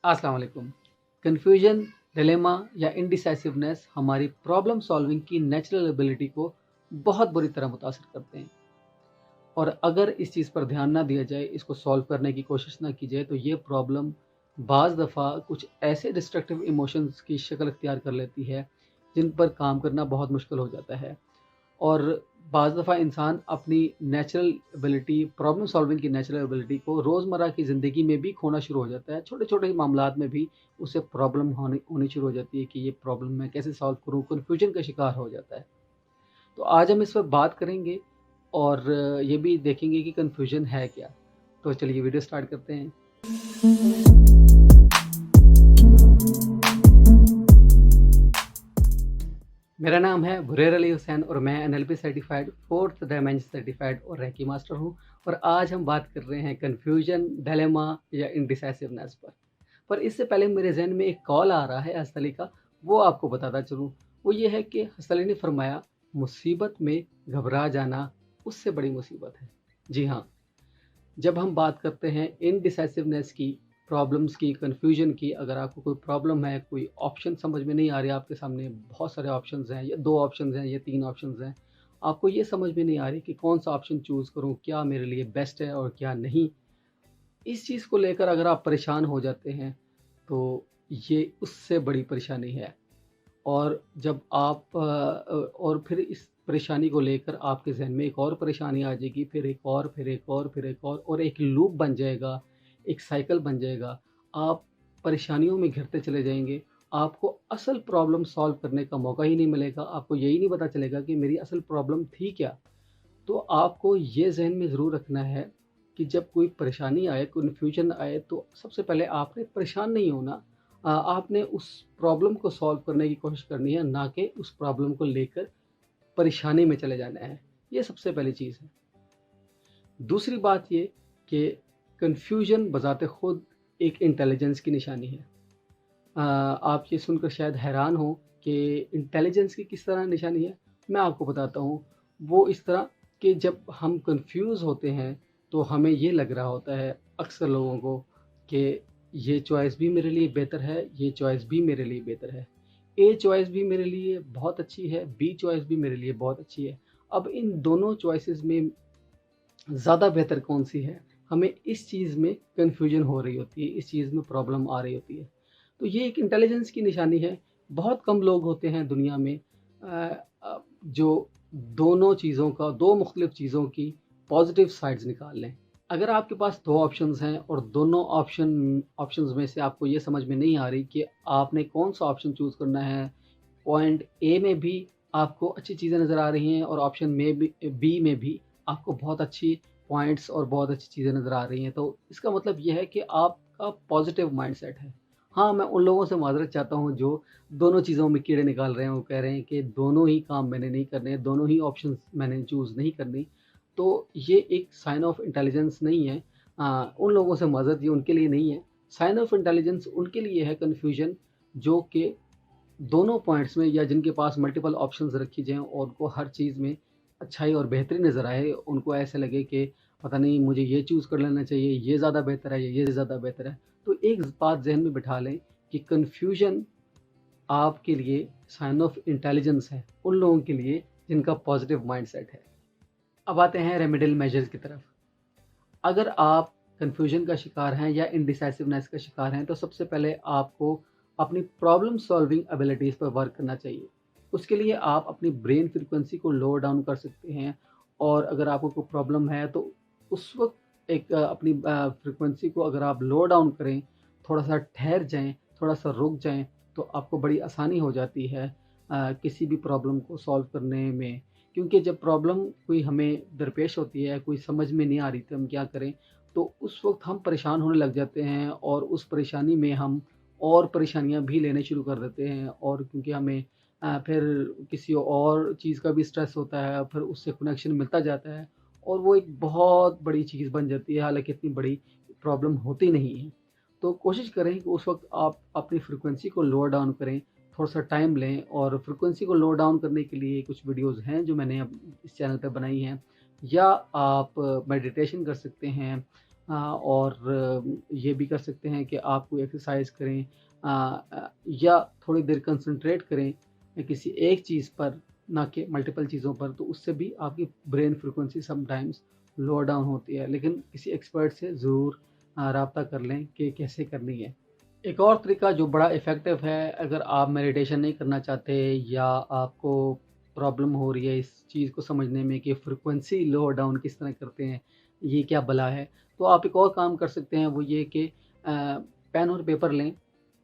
अस्सलाम वालेकुम। Confusion, dilemma या इनडिसाइसिवनेस हमारी प्रॉब्लम सॉल्विंग की नेचुरल एबिलिटी को बहुत बुरी तरह मुतासर करते हैं। और अगर इस चीज़ पर ध्यान ना दिया जाए, इसको सॉल्व करने की कोशिश ना की जाए, तो ये प्रॉब्लम बाज़ दफ़ा कुछ ऐसे डिस्ट्रक्टिव इमोशंस की शक्ल इख्तियार कर लेती है जिन पर काम करना बहुत मुश्किल हो जाता है। और बाज़ दफ़ा इंसान अपनी नेचुरल एबिलिटी, प्रॉब्लम सॉल्विंग की नेचुरल एबिलिटी को रोज़मर्रा की ज़िंदगी में भी खोना शुरू हो जाता है। छोटे-छोटे मामलात में भी उसे प्रॉब्लम होनी होनी शुरू हो जाती है कि ये प्रॉब्लम मैं कैसे सॉल्व करूँ, कन्फ्यूजन का शिकार हो जाता है। तो आज हम इस पर बात करेंगे और ये भी देखेंगे कि कन्फ्यूजन है क्या। तो चलिए वीडियो स्टार्ट करते हैं। मेरा नाम है भुरैर अली हुसैन और मैं NLP certified, fourth dimension certified और रेकी मास्टर हूँ। और आज हम बात कर रहे हैं कन्फ्यूजन, डिलेमा या इनडिसाइसिवनेस पर। इससे पहले मेरे जहन में एक कॉल आ रहा है हसन अली का, वो आपको बताता चलूँ। वो ये है कि हसन अली ने फरमाया, मुसीबत में घबरा जाना उससे बड़ी मुसीबत है। जी हाँ, जब हम बात करते हैं इनडिसाइसिवनेस की, प्रॉब्लम्स की, कन्फ्यूजन की, अगर आपको कोई प्रॉब्लम है, कोई ऑप्शन समझ में नहीं आ रही, आपके सामने बहुत सारे ऑप्शंस हैं, या 2 ऑप्शंस हैं या 3 ऑप्शंस हैं, आपको ये समझ में नहीं आ रही कि कौन सा ऑप्शन चूज़ करूँ, क्या मेरे लिए बेस्ट है और क्या नहीं। इस चीज़ को लेकर अगर आप परेशान हो जाते हैं, तो ये उससे बड़ी परेशानी है। और जब आप और फिर इस परेशानी को लेकर आपके ज़हन में एक और परेशानी आ जाएगी, फिर एक और, फिर एक और, फिर एक और एक लूप बन जाएगा, एक साइकिल बन जाएगा। आप परेशानियों में घिरते चले जाएँगे, आपको असल प्रॉब्लम सॉल्व करने का मौका ही नहीं मिलेगा, आपको यही नहीं पता चलेगा कि मेरी असल प्रॉब्लम थी क्या? तो आपको ये ज़हन में ज़रूर रखना है कि जब कोई परेशानी आए, कन्फ्यूजन आए, तो सबसे पहले आपने परेशान नहीं होना। आपने उस प्रॉब्लम को सॉल्व करने की कोशिश करनी है, ना कि उस प्रॉब्लम को लेकर परेशानी में चले जाना है। ये सबसे पहली चीज़ है। दूसरी बात ये कि कन्फ्यूजन बज़ाते खुद एक इंटेलिजेंस की निशानी है। आप ये सुनकर शायद हैरान हो कि इंटेलिजेंस की किस तरह निशानी है। मैं आपको बताता हूँ। वो इस तरह कि जब हम कंफ्यूज होते हैं, तो हमें ये लग रहा होता है अक्सर लोगों को कि ये चॉइस भी मेरे लिए बेहतर है, ये चॉइस भी मेरे लिए बेहतर है, ए चॉइस भी मेरे लिए बहुत अच्छी है, बी चॉइस भी मेरे लिए बहुत अच्छी है। अब इन दोनों चॉइसेस में ज़्यादा बेहतर कौन सी है, हमें इस चीज़ में कन्फ्यूजन हो रही होती है, इस चीज़ में प्रॉब्लम आ रही होती है। तो ये एक इंटेलिजेंस की निशानी है। बहुत कम लोग होते हैं दुनिया में जो दोनों चीज़ों का, 2 मुख्तलिफ चीज़ों की पॉजिटिव साइड्स निकाल लें। अगर आपके पास 2 ऑप्शंस हैं और दोनों ऑप्शंस में से आपको ये समझ में नहीं आ रही कि आपने कौन-सा ऑप्शन चूज़ करना है, पॉइंट ए में भी आपको अच्छी चीज़ें नज़र आ रही हैं और ऑप्शन में भी, बी में भी आपको बहुत अच्छी पॉइंट्स और बहुत अच्छी चीज़ें नज़र आ रही हैं, तो इसका मतलब ये है कि आपका पॉजिटिव माइंडसेट है। हाँ, मैं उन लोगों से माज़रत चाहता हूँ जो दोनों चीज़ों में कीड़े निकाल रहे हैं, वो कह रहे हैं कि दोनों ही काम मैंने नहीं करने हैं, दोनों ही ऑप्शंस मैंने चूज़ नहीं करनी। तो ये एक साइन ऑफ इंटेलिजेंस नहीं है। उन लोगों से माज़रत, ये उनके लिए नहीं है। साइन ऑफ इंटेलिजेंस उनके लिए है कन्फ्यूजन, जो कि दोनों पॉइंट्स में या जिनके पास मल्टीपल ऑप्शंस रखी जाएँ और उनको हर चीज़ में अच्छाई और बेहतरी नज़र आए, उनको ऐसे लगे कि पता नहीं मुझे ये चूज़ कर लेना चाहिए, ये ज़्यादा बेहतर है या ये ज़्यादा बेहतर है। तो एक बात ज़हन में बिठा लें कि कन्फ्यूजन आपके लिए साइन ऑफ इंटेलिजेंस है, उन लोगों के लिए जिनका पॉजिटिव माइंडसेट है। अब आते हैं रेमेडियल मेजर्स की तरफ। अगर आप कन्फ्यूजन का शिकार हैं या इनडिसाइसिवनेस का शिकार हैं, तो सबसे पहले आपको अपनी प्रॉब्लम सॉल्विंग एबिलिटीज़ पर वर्क करना चाहिए। उसके लिए आप अपनी ब्रेन फ्रीक्वेंसी को लो डाउन कर सकते हैं। और अगर आपको कोई प्रॉब्लम है, तो उस वक्त एक अपनी फ्रीक्वेंसी को अगर आप लो डाउन करें, थोड़ा सा ठहर जाएं, थोड़ा सा रुक जाएं, तो आपको बड़ी आसानी हो जाती है किसी भी प्रॉब्लम को सॉल्व करने में। क्योंकि जब प्रॉब्लम कोई हमें दरपेश होती है, कोई समझ में नहीं आ रही, तो हम क्या करें, तो उस वक्त हम परेशान होने लग जाते हैं और उस परेशानी में हम और परेशानियां भी लेने शुरू कर देते हैं। और क्योंकि हमें फिर किसी और चीज़ का भी स्ट्रेस होता है, फिर उससे कनेक्शन मिलता जाता है और वो एक बहुत बड़ी चीज़ बन जाती है, हालांकि इतनी बड़ी प्रॉब्लम होती नहीं है। तो कोशिश करें कि उस वक्त आप अपनी फ्रिक्वेंसी को लोअर डाउन करें, थोड़ा सा टाइम लें। और फ्रिक्वेंसी को लो डाउन करने के लिए कुछ वीडियोस हैं जो मैंने अब इस चैनल पे बनाई हैं, या आप मेडिटेशन कर सकते हैं, और ये भी कर सकते हैं कि आप कोई एक्सरसाइज करें, या थोड़ी देर कंसंट्रेट करें किसी एक चीज़ पर, ना कि मल्टीपल चीज़ों पर, तो उससे भी आपकी ब्रेन फ्रिक्वेंसी समटाइम्स लो डाउन होती है। लेकिन किसी एक्सपर्ट से ज़रूर राब्ता कर लें कि कैसे करनी है। एक और तरीका जो बड़ा इफ़ेक्टिव है, अगर आप मेडिटेशन नहीं करना चाहते या आपको प्रॉब्लम हो रही है इस चीज़ को समझने में कि फ्रीक्वेंसी लो डाउन किस तरह करते हैं, ये क्या भला है, तो आप एक और काम कर सकते हैं, वो ये कि पेन और पेपर लें।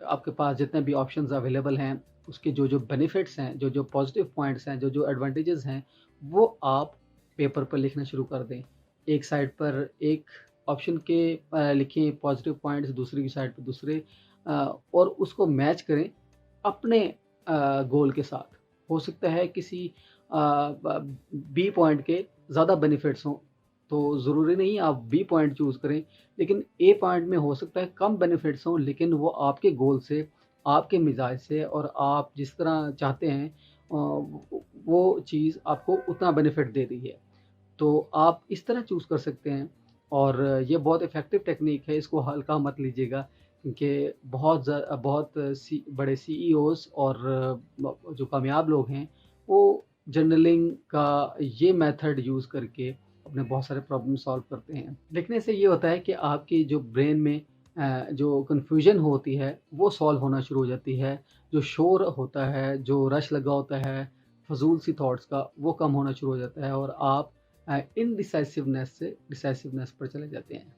आपके पास जितने भी ऑप्शंस अवेलेबल हैं, उसके जो बेनिफिट्स हैं, जो पॉजिटिव पॉइंट्स हैं, जो एडवांटेजेस हैं, वो आप पेपर पर लिखना शुरू कर दें। एक साइड पर एक ऑप्शन के लिखें पॉजिटिव पॉइंट्स, दूसरी साइड पर दूसरे, और उसको मैच करें अपने गोल के साथ। हो सकता है किसी बी पॉइंट के ज़्यादा बेनिफिट्स हों, तो ज़रूरी नहीं आप बी पॉइंट चूज़ करें, लेकिन ए पॉइंट में हो सकता है कम बेनिफिट्स हों, लेकिन वो आपके गोल से, आपके मिजाज से और आप जिस तरह चाहते हैं वो चीज़ आपको उतना बेनिफिट दे रही है। तो आप इस तरह चूज़ कर सकते हैं, और ये बहुत इफ़ेक्टिव टेक्निक है, इसको हल्का मत लीजिएगा, क्योंकि बहुत बड़े सीईओज़ और जो कामयाब लोग हैं, वो जर्नलिंग का ये मेथड यूज़ करके अपने बहुत सारे प्रॉब्लम सॉल्व करते हैं। लिखने से ये होता है कि आपकी जो ब्रेन में जो कन्फ्यूजन होती है, वो सॉल्व होना शुरू हो जाती है। जो शोर होता है, जो रश लगा होता है, फ़ज़ूल सी थॉट्स का, वो कम होना शुरू हो जाता है और आप इनडिसाइसिवनेस से डिसाइसिवनेस पर चले जाते हैं।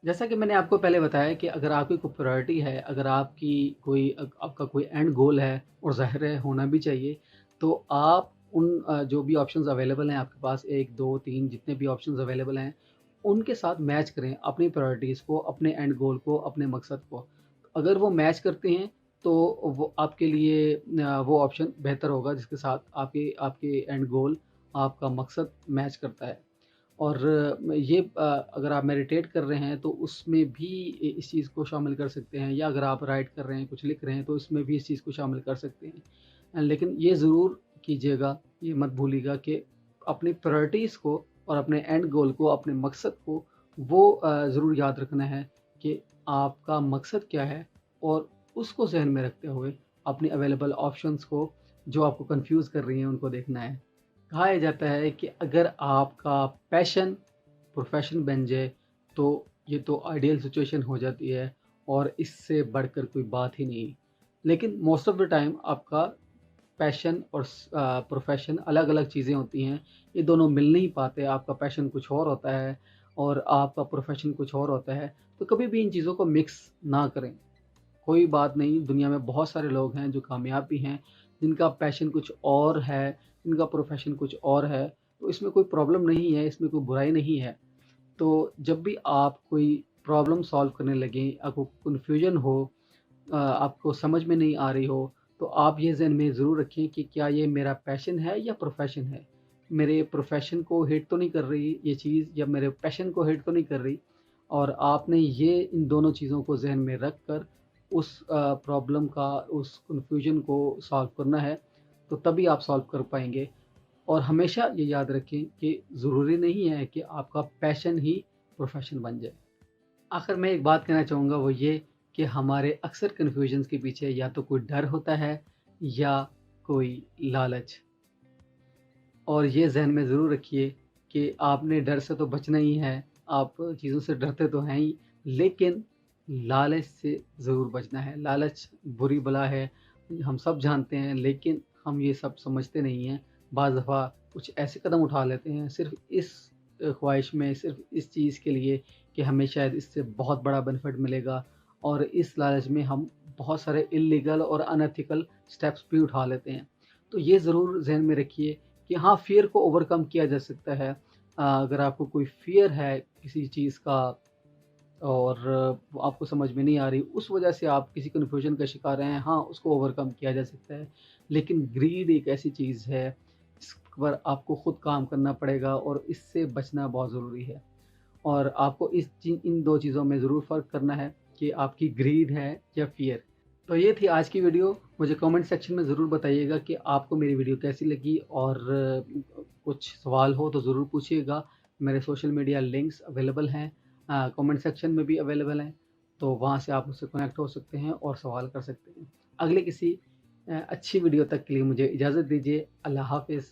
जैसा कि मैंने आपको पहले बताया कि अगर आपकी कोई प्रायोरिटी है, अगर आपका कोई एंड गोल है, और ज़ाहिर है होना भी चाहिए, तो आप उन जो भी ऑप्शंस अवेलेबल हैं आपके पास, 1, 2, 3 जितने भी ऑप्शंस अवेलेबल हैं, उनके साथ मैच करें अपनी प्रायोरिटीज़ को, अपने एंड गोल को, अपने मकसद को। अगर वो मैच करते हैं, तो वो आपके लिए वो ऑप्शन बेहतर होगा जिसके साथ आपके आपके एंड गोल, आपका मकसद मैच करता है। और ये अगर आप मेडिटेट कर रहे हैं तो उसमें भी इस चीज़ को शामिल कर सकते हैं, या अगर आप राइट कर रहे हैं, कुछ लिख रहे हैं, तो इसमें भी इस चीज़ को शामिल कर सकते हैं। लेकिन ये ज़रूर कीजिएगा, ये मत भूलिएगा कि अपनी प्रायोरिटीज़ को और अपने एंड गोल को, अपने मकसद को, वो ज़रूर याद रखना है कि आपका मकसद क्या है, और उसको ज़हन में रखते हुए अपनी अवेलेबल ऑप्शंस को, जो आपको कन्फ्यूज़ कर रही हैं, उनको देखना है। कहा यह जाता है कि अगर आपका पैशन प्रोफेशन बन जाए, तो ये तो आइडियल सिचुएशन हो जाती है, और इससे बढ़कर कोई बात ही नहीं। लेकिन मोस्ट ऑफ द टाइम आपका पैशन और प्रोफेशन अलग अलग चीज़ें होती हैं, ये दोनों मिल नहीं पाते। आपका पैशन कुछ और होता है और आपका प्रोफेशन कुछ और होता है, तो कभी भी इन चीज़ों को मिक्स ना करें। कोई बात नहीं, दुनिया में बहुत सारे लोग हैं जो कामयाब भी हैं, जिनका पैशन कुछ और है, जिनका प्रोफेशन कुछ और है, तो इसमें कोई प्रॉब्लम नहीं है, इसमें कोई बुराई नहीं है। तो जब भी आप कोई प्रॉब्लम सॉल्व करने लगें, आपको कन्फ्यूजन हो, आपको समझ में नहीं आ रही हो, तो आप ये ज़हन में ज़रूर रखें कि क्या ये मेरा पैशन है या प्रोफेशन है। मेरे प्रोफेशन को हिट तो नहीं कर रही ये चीज़, या मेरे पैशन को हिट तो नहीं कर रही। और आपने ये इन दोनों चीज़ों को ज़हन में रख कर उस प्रॉब्लम का, उस कन्फ्यूजन को सॉल्व करना है, तो तभी आप सॉल्व कर पाएँगे। और हमेशा ये याद रखें कि ज़रूरी नहीं है कि आपका पैशन ही प्रोफेशन बन जाए। आखिर में एक बात कहना चाहूँगा, वो ये कि हमारे अक्सर कन्फ्यूजन्स के पीछे या तो कोई डर होता है, या कोई लालच। और ये ज़हन में ज़रूर रखिए कि आपने डर से तो बचना ही है, आप चीज़ों से डरते तो हैं ही, लेकिन लालच से ज़रूर बचना है। लालच बुरी बला है, हम सब जानते हैं, लेकिन हम ये सब समझते नहीं हैं। बाज़ दफ़ा कुछ ऐसे कदम उठा लेते हैं सिर्फ़ इस ख्वाहिश में, सिर्फ़ इस चीज़ के लिए कि हमें शायद इससे बहुत बड़ा बेनिफिट मिलेगा, और इस लालच में हम बहुत सारे इल्लीगल और अनएथिकल स्टेप्स भी उठा लेते हैं। तो ये ज़रूर ज़हन में रखिए कि हाँ, फ़ियर को ओवरकम किया जा सकता है। अगर आपको कोई फ़ियर है किसी चीज़ का, और वो आपको समझ में नहीं आ रही, उस वजह से आप किसी कन्फ्यूजन का शिकार हैं, हाँ, उसको ओवरकम किया जा सकता है। लेकिन ग्रीड एक ऐसी चीज़ है, इस पर आपको खुद काम करना पड़ेगा, और इससे बचना बहुत ज़रूरी है। और आपको इन 2 चीज़ों में ज़रूर फ़र्क करना है कि आपकी ग्रीड है या फ़ियर। तो ये थी आज की वीडियो। मुझे कमेंट सेक्शन में ज़रूर बताइएगा कि आपको मेरी वीडियो कैसी लगी, और कुछ सवाल हो तो ज़रूर पूछिएगा। मेरे सोशल मीडिया लिंक्स अवेलेबल हैं, कमेंट सेक्शन में भी अवेलेबल हैं, तो वहाँ से आप उससे कनेक्ट हो सकते हैं और सवाल कर सकते हैं। अगले किसी अच्छी वीडियो तक के लिए मुझे इजाज़त दीजिए। अल्लाह हाफ़िज़।